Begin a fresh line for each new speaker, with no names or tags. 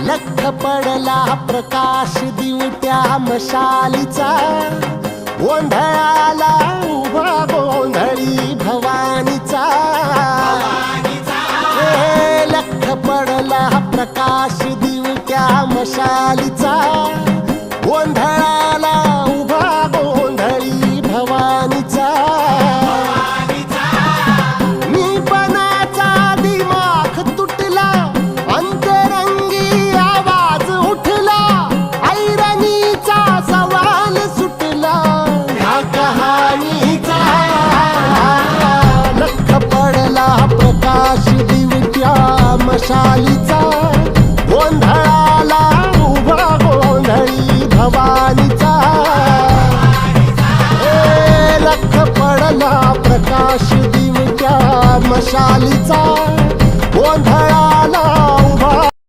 लख पडला प्रकाश दिवट्या मशालीचा, गोंधळाला उभा गोंधळी भवानीचा. लख पडला प्रकाश दिवट्या मशालीचा, गोंधळाला उभा गोंधळी भवानीचा. प्रकाश दिवट्या मशालीचा, गोंधळाला उभा गोंधळी भवानीचा. लख पडला प्रकाश दिवट्या मशालीचा,